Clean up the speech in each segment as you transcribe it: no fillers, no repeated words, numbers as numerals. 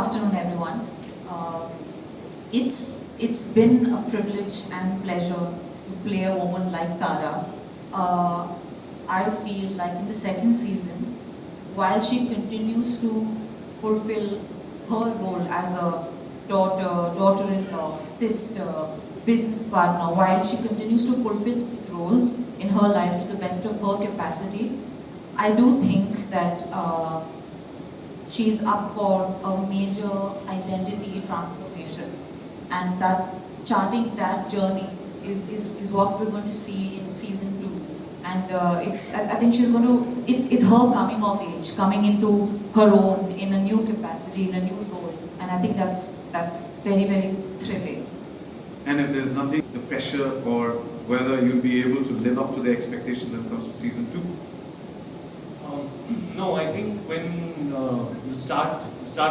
afternoon, everyone. Uh, it's been a privilege and pleasure to play a woman like Tara. I feel like in the second season, while she continues to fulfill her role as a daughter, daughter-in-law, sister, business partner, while she continues to fulfill these roles in her life to the best of her capacity, I do think that she's up for a major identity transformation, and that charting that journey is what we're going to see in season 2. And I think she's going to, it's her coming of age, coming into her own in a new capacity, in a new role, and I think that's very, very thrilling. And if there's nothing, the pressure or whether you'll be able to live up to the expectation that comes to season 2? No, I think when you start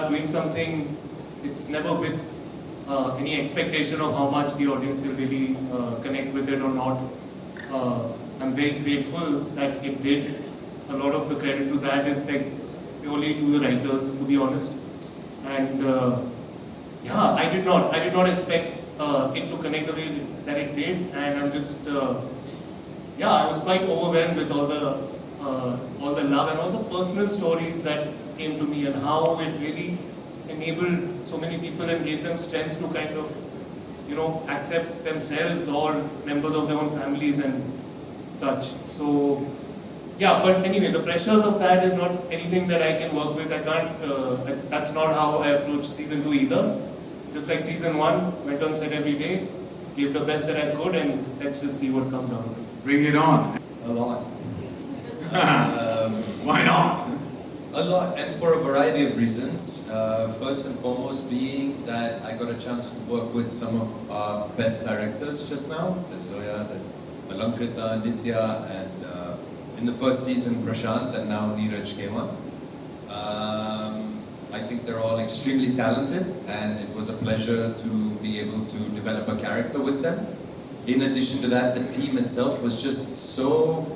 doing something, it's never with any expectation of how much the audience will really connect with it or not. I'm very grateful that it did. A lot of the credit to that is like purely to the writers, to be honest. And yeah, I did not expect it to connect the way that it did, and I'm just yeah, I was quite overwhelmed with all the love and all the personal stories that came to me, and how it really enabled so many people and gave them strength to kind of, you know, accept themselves or members of their own families and such. So yeah, but anyway, the pressures of that is not anything that I can work with. I can't, that's not how I approached season 2 either. Just like season 1, went on set every day, gave the best that I could, and let's just see what comes out of it. Bring it on. A lot. Why not? A lot, and for a variety of reasons. First and foremost being that I got a chance to work with some of our best directors just now. There's Zoya, there's Alankrita, Nitya, and in the first season Prashant, and now Neeraj came on. I think they're all extremely talented, and it was a pleasure to be able to develop a character with them. In addition to that, the team itself was just so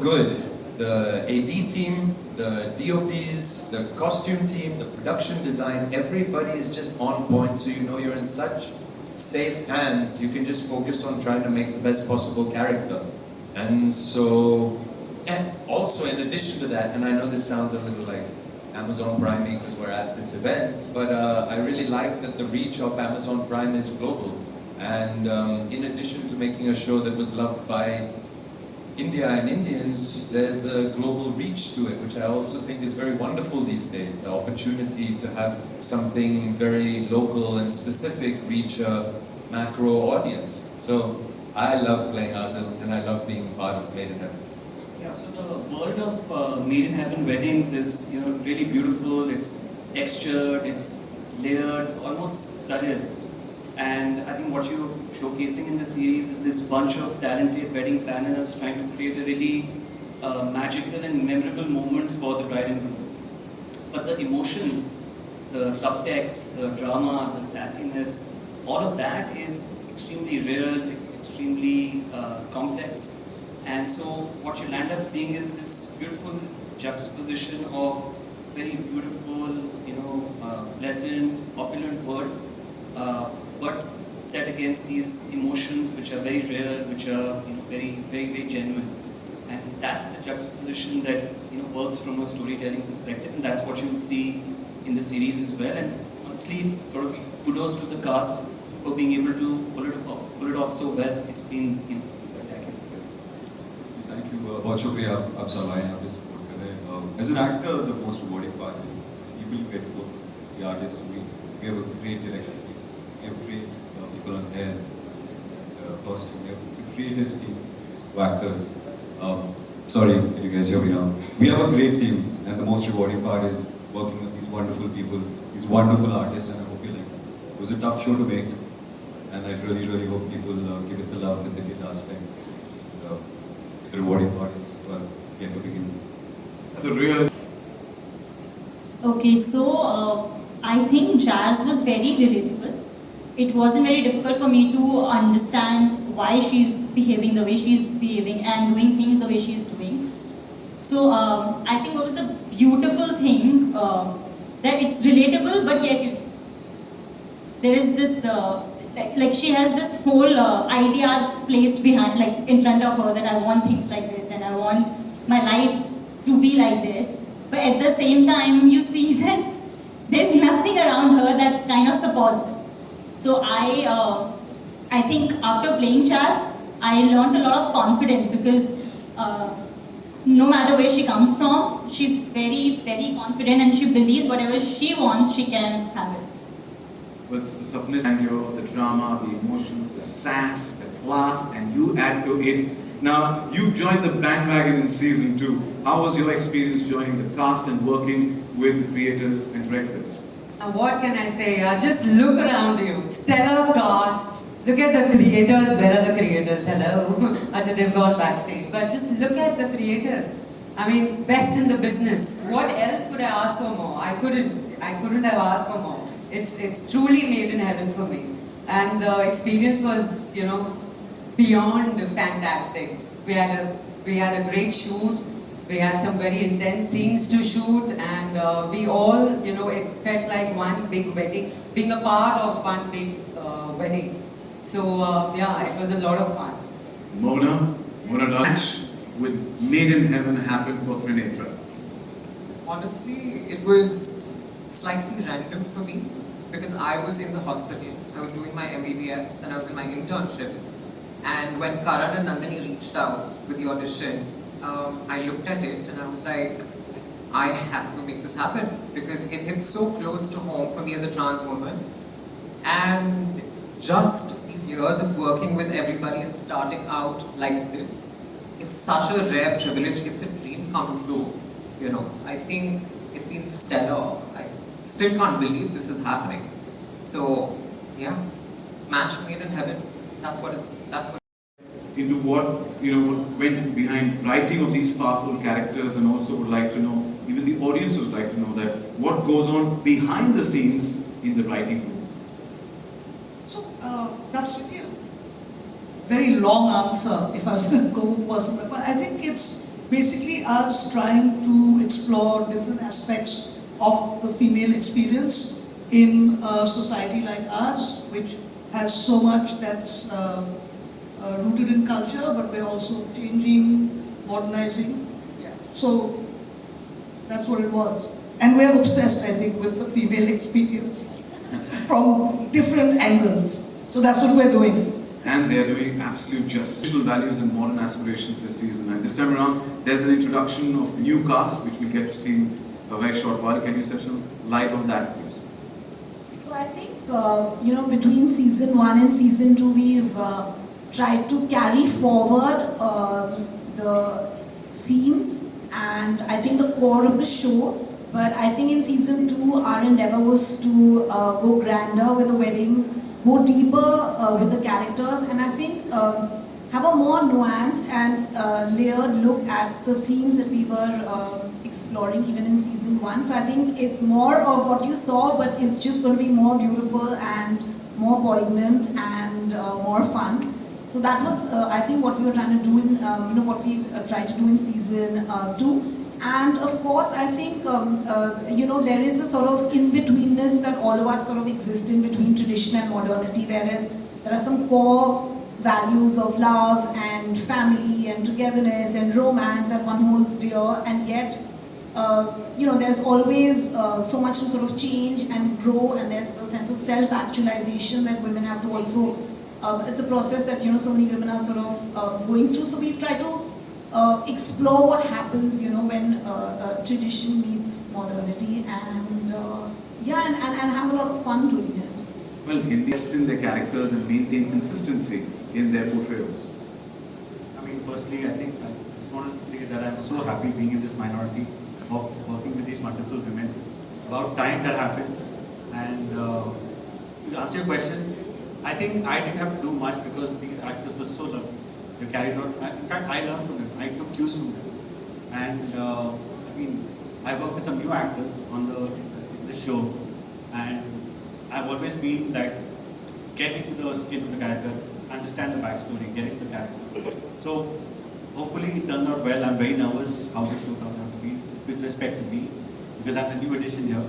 good. The AD team, the DOPs, the costume team, the production design, everybody is just on point, so you know you're in such safe hands. You can just focus on trying to make the best possible character. And so, and also in addition to that, and I know this sounds a little like Amazon Prime because we're at this event, but I really like that the reach of Amazon Prime is global. And in addition to making a show that was loved by India and Indians, there's a global reach to it, which I also think is very wonderful these days. The opportunity to have something very local and specific reach a macro audience. So I love playing Adil, and I love being part of Made in Heaven. Yeah, so the world of Made in Heaven weddings is, you know, really beautiful. It's textured, it's layered, almost surreal. And I think what you're showcasing in the series is this bunch of talented wedding planners trying to create a really magical and memorable moment for the bride and groom. But the emotions, the subtext, the drama, the sassiness, all of that is extremely real, it's extremely complex. And so what you'll end up seeing is this beautiful juxtaposition of very beautiful, you know, pleasant, opulent world, but set against these emotions which are very real, which are, you know, very, very, very genuine. And that's the juxtaposition that, you know, works from a storytelling perspective, and that's what you'll see in the series as well. And honestly, sort of kudos to the cast for being able to pull it off so well. It's been, you know, spectacular. Thank you. बहुत शुक्रिया आप सब आए यहाँ पे support कर रहे हैं. As an actor, the most rewarding part is people you get to work with, the artists. We have a great direction team. We have great people on air, and costume. We have the greatest team of actors. Sorry, can you guys hear me now? We have a great team, and the most rewarding part is working with these wonderful people, these wonderful artists, and I hope you like it. It was a tough show to make, and I really, really hope people give it the love that they did last time. The rewarding part is, well, yet to begin. That's a real... Okay, so I think Jazz was very relatable. It wasn't very difficult for me to understand why she's behaving the way she's behaving and doing things the way she's doing. So I think what was a beautiful thing that it's relatable, but yet there is this like she has this whole ideas placed behind, like in front of her, that I want things like this and I want my life to be like this. But at the same time, you see that there's nothing around her that kind of supports her. So I think after playing chess, I learned a lot of confidence, because no matter where she comes from, she's very, very confident, and she believes whatever she wants, she can have it. With the subness and the drama, the emotions, the sass, the class, and you add to it. Now, you've joined the bandwagon in season 2. How was your experience joining the cast and working with the creators and directors? What can I say? Just look around you. Stellar cast. Look at the creators. Where are the creators? Hello. Achha, they've gone backstage. But just look at the creators. I mean, best in the business. What else could I ask for more? I couldn't have asked for more. It's truly made in heaven for me. And the experience was, beyond fantastic. We had a great shoot. We had some very intense scenes to shoot, and we all, it felt like one big wedding, being a part of one big wedding. So yeah, it was a lot of fun. Mona Dutch with Made in Heaven happen for Trinetra. Honestly, it was slightly random for me, because I was in the hospital. I was doing my MBBS and I was in my internship. And when Karan and Nandini reached out with the audition, I looked at it and I was like, I have to make this happen, because it hits so close to home for me as a trans woman. And just these years of working with everybody and starting out like this is such a rare privilege. It's a dream come true, I think it's been stellar. I still can't believe this is happening. So yeah, match made in heaven. That's what Into what went behind writing of these powerful characters, and also would like to know, even the audience would like to know, that what goes on behind the scenes in the writing room. So that's really a very long answer if I was going to go personal, but I think it's basically us trying to explore different aspects of the female experience in a society like ours, which has so much that's rooted in culture, but we're also changing, modernizing. Yeah. So that's what it was. And we're obsessed, I think, with the female experience from different angles. So that's what we're doing. And they're doing absolute justice. Digital values and modern aspirations this season. And this time around, there's an introduction of new cast, which we'll get to see in a very short while. Can you shed some light on that, please? So I think, between season 1 and season 2, we've tried to carry forward the themes and I think the core of the show. But I think in season 2, our endeavor was to go grander with the weddings, go deeper with the characters, and I think have a more nuanced and layered look at the themes that we were exploring even in season 1. So I think it's more of what you saw, but it's just going to be more beautiful and more poignant and more fun. So that was, I think, what we were trying to do in, what we've tried to do in season 2. And of course, I think, there is a sort of in-betweenness that all of us sort of exist in between tradition and modernity, whereas there are some core values of love and family and togetherness and romance that one holds dear, and yet, there's always so much to sort of change and grow, and there's a sense of self-actualization that women have to also, it's a process that, so many women are sort of going through. So we've tried to explore what happens, when tradition meets modernity, and and have a lot of fun doing it. Well, invest in their characters and maintain consistency in their portrayals. I mean, firstly, I think I just wanted to say that I'm so happy being in this minority of working with these wonderful women. About time that happens. And to answer your question, I think I didn't have to do much because these actors were so lovely. They carried on. In fact, I learned from them. I took cues from them. And I worked with some new actors on the show, and I've always been like, get into the skin of the character, understand the backstory, get into the character. So hopefully it turns out well. I'm very nervous how the show turns out to be with respect to me, because I'm the new addition here.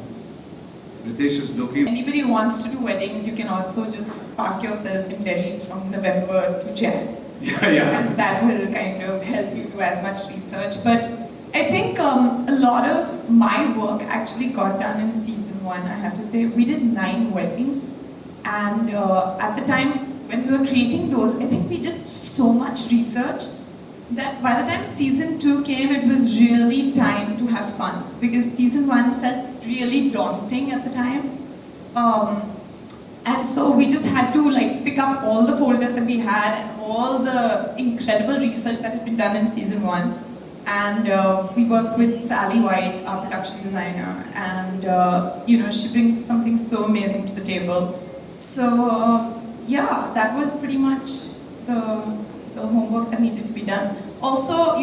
Ritesh is looking. Anybody who wants to do weddings, you can also just park yourself in Delhi from November to Jan. Yeah. And that will kind of help you do as much research. But I think a lot of my work actually got done in season 1, I have to say. We did 9 weddings. And at the time when we were creating those, I think we did so much research that by the time season 2 came, it was really time to have fun. Because season 1 felt really daunting at the time. And so we just had to like pick up all the folders that we had and all the incredible research that had been done in season 1. And we worked with Sally White, our production designer, and she brings something so amazing to the table. So yeah, that was pretty much the homework that needed to be done. Also,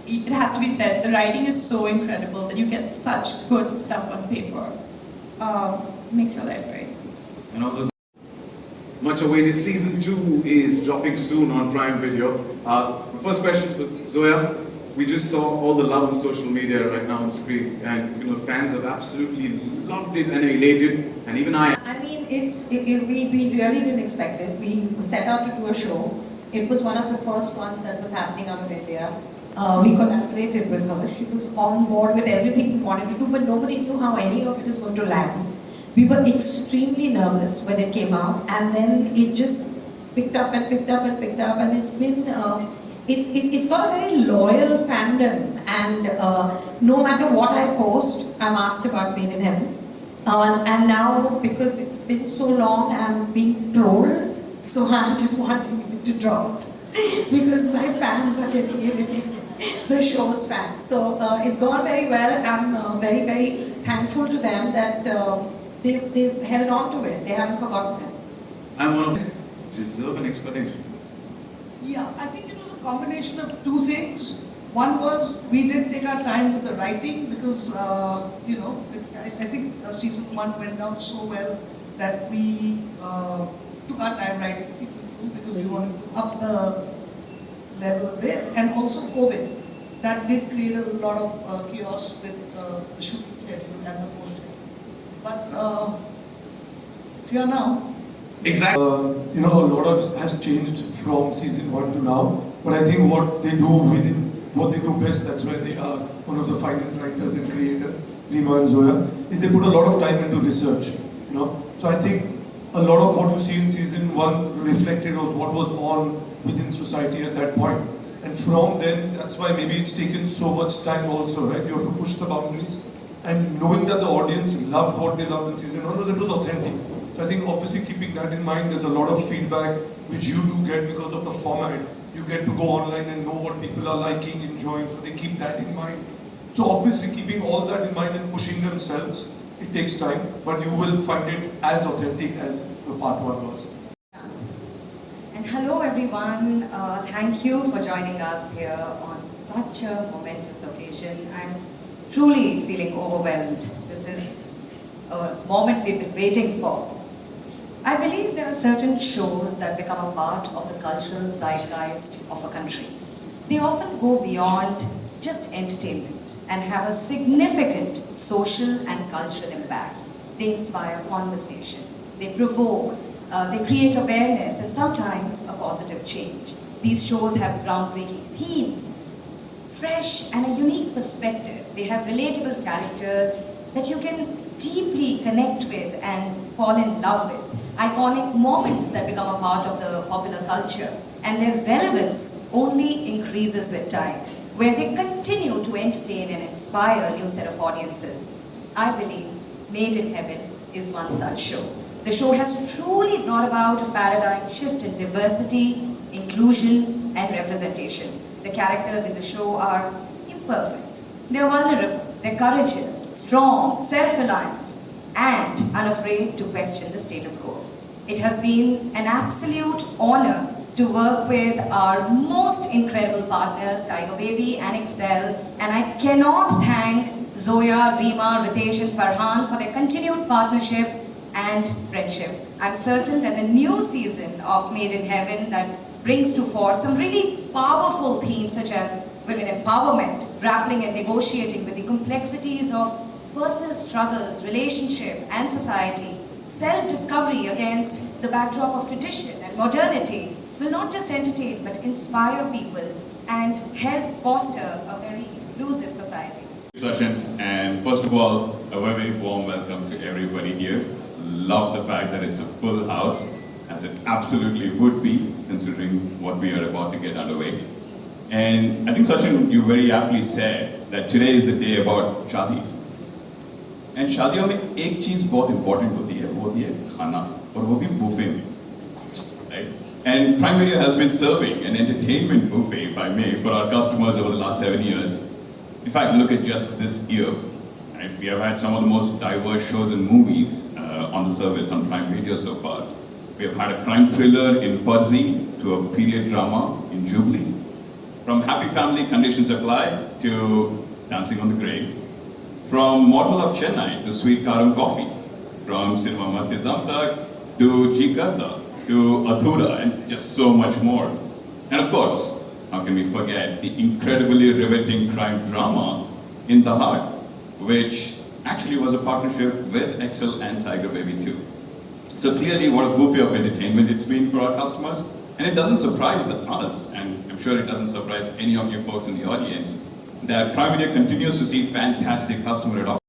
it has to be said, the writing is so incredible that you get such good stuff on paper. Makes your life very easy. And although much awaited season 2 is dropping soon on Prime Video. First question for Zoya. We just saw all the love on social media right now on screen, and fans have absolutely loved it and elated, and even I. I mean, we really didn't expect it. We set out to do a show. It was one of the first ones that was happening out of India. We collaborated with her. She was on board with everything we wanted to do, but nobody knew how any of it is going to land. We were extremely nervous when it came out, and then it just picked up and picked up and picked up, and it's been. It's got a very loyal fandom, and no matter what I post, I'm asked about Made in Heaven. And now, because it's been so long, I'm being trolled, so I'm just wanting it to drop. Because my fans are getting irritated, the show's fans. So it's gone very well. I'm very, very thankful to them that they've held on to it. They haven't forgotten it. I'm one of these deserve an explanation. Yeah, I think it was a combination of two things. One was we did take our time with the writing because, I think season 1 went down so well that we took our time writing season 2 because we wanted to up the level a bit. And also COVID, that did create a lot of chaos with the shooting schedule and the post schedule. But it's here now. Exactly. A lot of has changed from season 1 to now. But I think what they do best, that's where they are one of the finest writers and creators, Reema and Zoya, is they put a lot of time into research. So I think a lot of what you see in season 1 reflected of what was on within society at that point. And from then, that's why maybe it's taken so much time also, right? You have to push the boundaries. And knowing that the audience loved what they loved in season 1, it was authentic. So I think obviously keeping that in mind, there's a lot of feedback which you do get because of the format. You get to go online and know what people are liking, enjoying, so they keep that in mind. So obviously keeping all that in mind and pushing themselves, it takes time, but you will find it as authentic as the part 1 was. And hello everyone, thank you for joining us here on such a momentous occasion. I'm truly feeling overwhelmed. This is a moment we've been waiting for. I believe there are certain shows that become a part of the cultural zeitgeist of a country. They often go beyond just entertainment and have a significant social and cultural impact. They inspire conversations, they provoke, they create awareness and sometimes a positive change. These shows have groundbreaking themes, fresh and a unique perspective. They have relatable characters that you can deeply connect with and fall in love with. Iconic moments that become a part of the popular culture, and their relevance only increases with time, where they continue to entertain and inspire a new set of audiences. I believe Made in Heaven is one such show. The show has truly brought about a paradigm shift in diversity, inclusion, and representation. The characters in the show are imperfect. They're vulnerable, they're courageous, strong, self-reliant, and unafraid to question the status quo. It has been an absolute honor to work with our most incredible partners, Tiger Baby and Excel, and I cannot thank Zoya, Reema, Ritesh and Farhan for their continued partnership and friendship. I'm certain that the new season of Made in Heaven that brings to fore some really powerful themes such as women empowerment, grappling and negotiating with the complexities of personal struggles, relationship and society, self-discovery against the backdrop of tradition and modernity will not just entertain but inspire people and help foster a very inclusive society. Session, and first of all, a very warm welcome to everybody here. Love the fact that it's a full house, as it absolutely would be, considering what we are about to get underway. And I think Sachin, you very aptly said that today is the day about shadis. And शादियों में एक चीज बहुत important होती है खाना, और वो भी buffet में, right? And Prime Video has been serving an entertainment buffet, if I may, for our customers over the last 7 years. In fact, look at just this year. Right? We have had some of the most diverse shows and movies on the service on Prime Video so far. We have had a crime thriller in Fuzzy to a period drama in Jubilee. From Happy Family Conditions Apply to Dancing on the Grave. From Model of Chennai to Sweet Karam Coffee. From Cinema Matti Dam Tak to Ji Karda to Adhura, and just so much more. And of course, how can we forget the incredibly riveting crime drama In the Heart, which actually was a partnership with Excel and Tiger Baby 2. So clearly what a buffet of entertainment it's been for our customers. And it doesn't surprise us, and I'm sure it doesn't surprise any of you folks in the audience, that Prime Video continues to see fantastic customer adoption.